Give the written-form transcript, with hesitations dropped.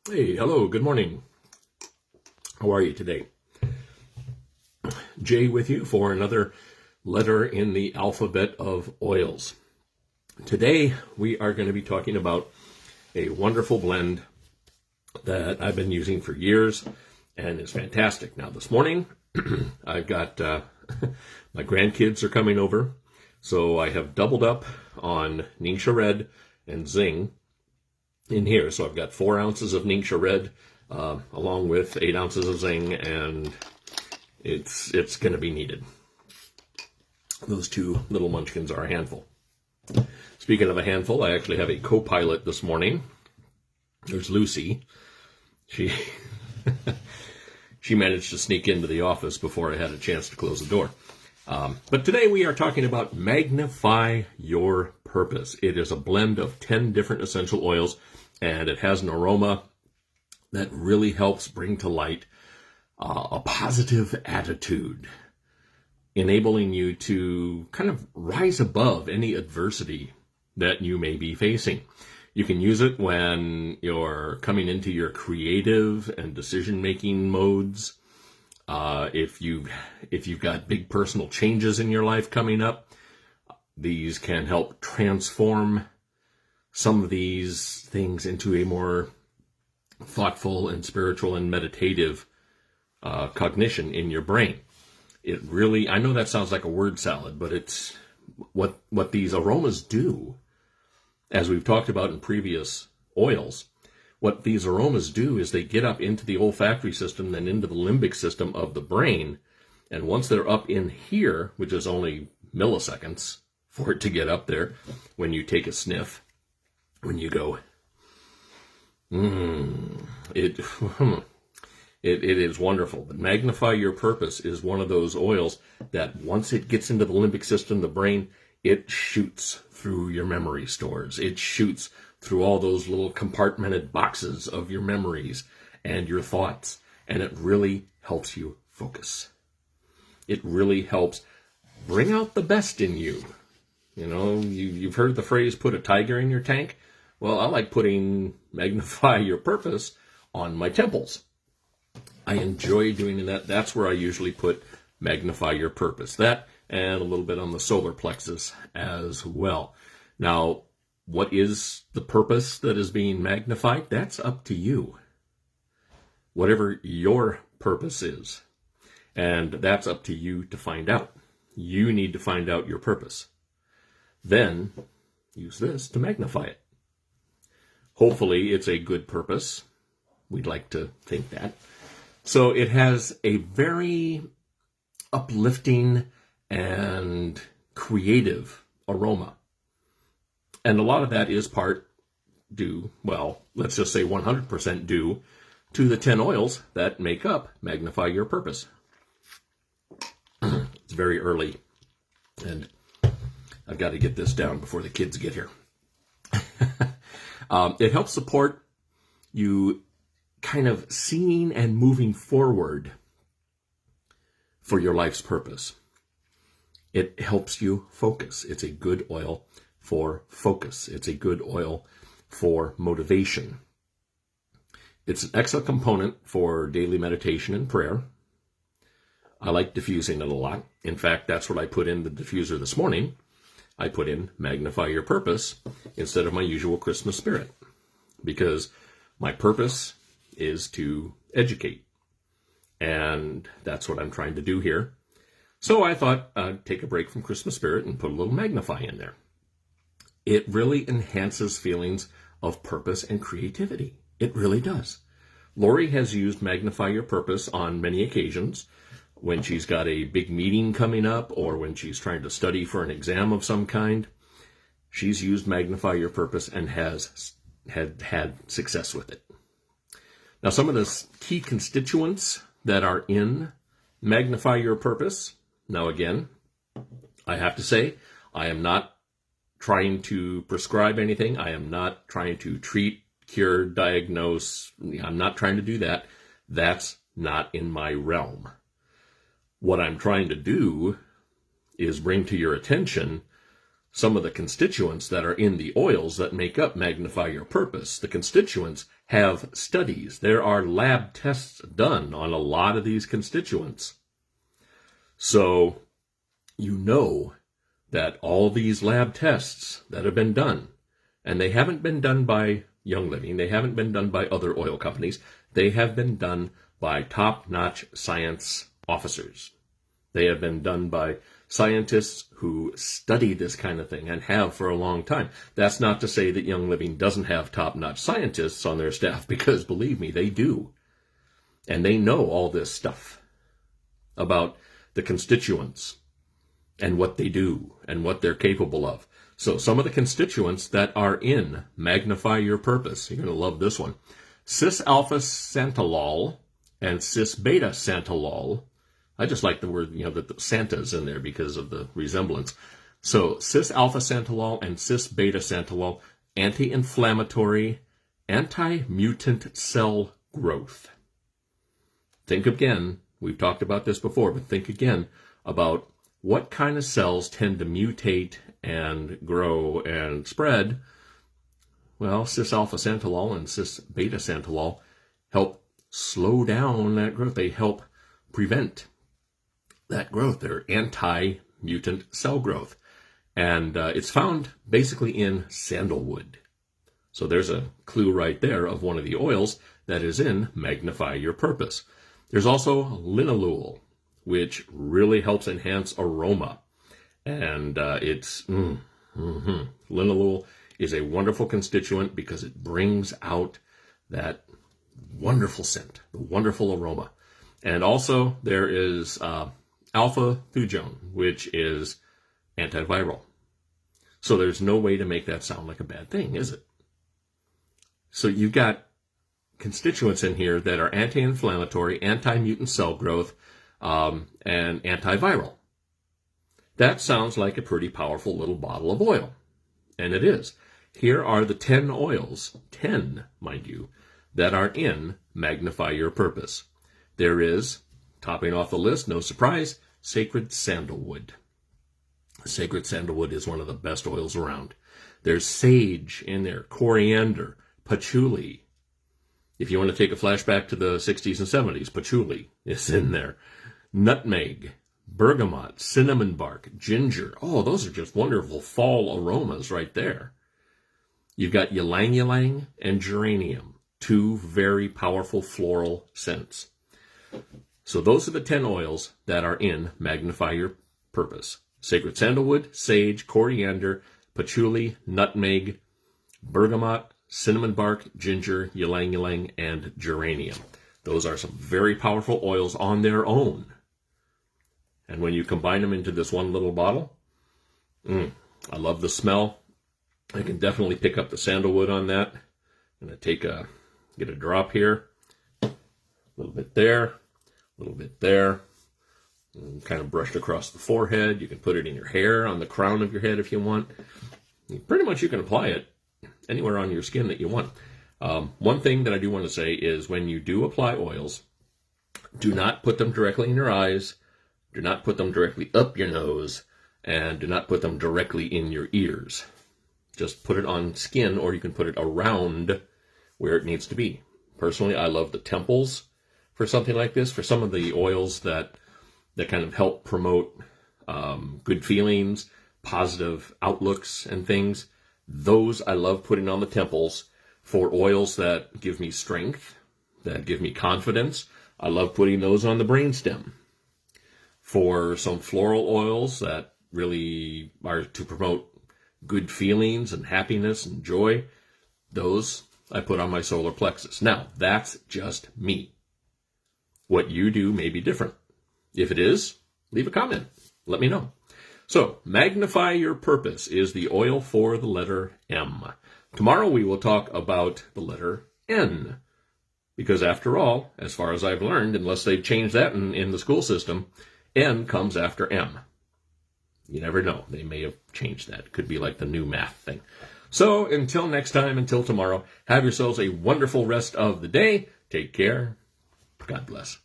Hey, hello, good morning. How are you today? Jay with you for another letter in the alphabet of oils. Today we are going to be talking about a wonderful blend that I've been using for years and is fantastic. Now this morning I've got my grandkids are coming over, so I have doubled up on Ningxia Red and Zing in here. So I've got 4 ounces of Ningxia Red along with 8 ounces of Zing, and it's going to be needed. Those 2 little munchkins are a handful. Speaking of a handful, I actually have a co-pilot this morning. There's Lucy. She she managed to sneak into the office before I had a chance to close the door. But today we are talking about Magnify Your Purpose. It is a blend of 10 different essential oils, and it has an aroma that really helps bring to light a positive attitude, enabling you to kind of rise above any adversity that you may be facing. You can use it when you're coming into your creative and decision-making modes. If you've got big personal changes in your life coming up, these can help transform some of these things into a more thoughtful and spiritual and meditative cognition in your brain. It really, I know that sounds like a word salad, but it's what these aromas do, as we've talked about in previous oils. What these aromas do is they get up into the olfactory system, then into the limbic system of the brain. And once they're up in here, which is only milliseconds for it to get up there, when you take a sniff, when you go, it is wonderful. But Magnify Your Purpose is one of those oils that once it gets into the limbic system, the brain, it shoots through your memory stores. It shoots through all those little compartmented boxes of your memories and your thoughts. And it really helps you focus. It really helps bring out the best in you. You know, you've heard the phrase, put a tiger in your tank. Well, I like putting Magnify Your Purpose on my temples. I enjoy doing that. That's where I usually put Magnify Your Purpose. That and a little bit on the solar plexus as well. Now, what is the purpose that is being magnified? That's up to you. Whatever your purpose is. And that's up to you to find out. You need to find out your purpose. Then use this to magnify it. Hopefully it's a good purpose. We'd like to think that. So it has a very uplifting and creative aroma. And a lot of that is part due, well, let's just say 100% due to the 10 oils that make up Magnify Your Purpose. It's very early, and I've got to get this down before the kids get here. It helps support you kind of seeing and moving forward for your life's purpose. It helps you focus. It's a good oil for focus. It's a good oil for motivation. It's an excellent component for daily meditation and prayer. I like diffusing it a lot. In fact, that's what I put in the diffuser this morning. I put in Magnify Your Purpose instead of my usual Christmas spirit, because my purpose is to educate. And that's what I'm trying to do here. So I thought I'd take a break from Christmas spirit and put a little Magnify in there. It really enhances feelings of purpose and creativity. It really does. Lori has used Magnify Your Purpose on many occasions when she's got a big meeting coming up or when she's trying to study for an exam of some kind. She's used Magnify Your Purpose and has had success with it. Now, some of the key constituents that are in Magnify Your Purpose. Now, again, I have to say, I am not trying to prescribe anything. I am not trying to treat, cure, diagnose. I'm not trying to do that. That's not in my realm. What I'm trying to do is bring to your attention some of the constituents that are in the oils that make up Magnify Your Purpose. The constituents have studies. There are lab tests done on a lot of these constituents. So you know that all these lab tests that have been done, and they haven't been done by Young Living, they haven't been done by other oil companies, they have been done by top-notch science officers. They have been done by scientists who study this kind of thing and have for a long time. That's not to say that Young Living doesn't have top-notch scientists on their staff, because believe me, they do. And they know all this stuff about the constituents and what they do and what they're capable of. So some of the constituents that are in Magnify Your Purpose, you're going to love this one. Cis-alpha santalol and cis-beta santalol. I just like the word, that the Santa's in there because of the resemblance. So cis-alpha santalol and cis-beta santalol, anti-inflammatory, anti-mutant cell growth. Think again, we've talked about this before, but think again about what kind of cells tend to mutate and grow and spread. Well, cis-alpha santalol and cis-beta santalol help slow down that growth. They help prevent that growth. They're anti-mutant cell growth. And it's found basically in sandalwood. So there's a clue right there of one of the oils that is in Magnify Your Purpose. There's also linalool, which really helps enhance aroma. And linalool is a wonderful constituent because it brings out that wonderful scent, the wonderful aroma. And also there is alpha-thujone, which is antiviral. So there's no way to make that sound like a bad thing, is it? So you've got constituents in here that are anti-inflammatory, anti-mutant cell growth, and antiviral. That sounds like a pretty powerful little bottle of oil. And it is. Here are the 10 oils, 10, mind you, that are in Magnify Your Purpose. There is, topping off the list, no surprise, sacred sandalwood. Sacred sandalwood is one of the best oils around. There's sage in there, coriander, patchouli. If you want to take a flashback to the 60s and 70s, patchouli is in there. Nutmeg, bergamot, cinnamon bark, ginger. Oh, those are just wonderful fall aromas right there. You've got ylang-ylang and geranium, two very powerful floral scents. So those are the 10 oils that are in Magnify Your Purpose. Sacred sandalwood, sage, coriander, patchouli, nutmeg, bergamot, cinnamon bark, ginger, ylang-ylang, and geranium. Those are some very powerful oils on their own. And when you combine them into this one little bottle, I love the smell. I can definitely pick up the sandalwood on that. I'm going to get a drop here, a little bit there, a little bit there, and kind of brushed across the forehead. You can put it in your hair, on the crown of your head if you want. Pretty much you can apply it anywhere on your skin that you want. One thing that I do want to say is when you do apply oils, do not put them directly in your eyes, do not put them directly up your nose, and do not put them directly in your ears. Just put it on skin, or you can put it around where it needs to be. Personally, I love the temples for something like this, for some of the oils that kind of help promote good feelings, positive outlooks and things. Those I love putting on the temples. For oils that give me strength, that give me confidence, I love putting those on the brainstem. For some floral oils that really are to promote good feelings and happiness and joy, those I put on my solar plexus. Now, that's just me. What you do may be different. If it is, leave a comment. Let me know. So, Magnify Your Purpose is the oil for the letter M. Tomorrow we will talk about the letter N. Because after all, as far as I've learned, unless they've changed that in the school system, N comes after M. You never know. They may have changed that. It could be like the new math thing. So, until next time, until tomorrow, have yourselves a wonderful rest of the day. Take care. God bless.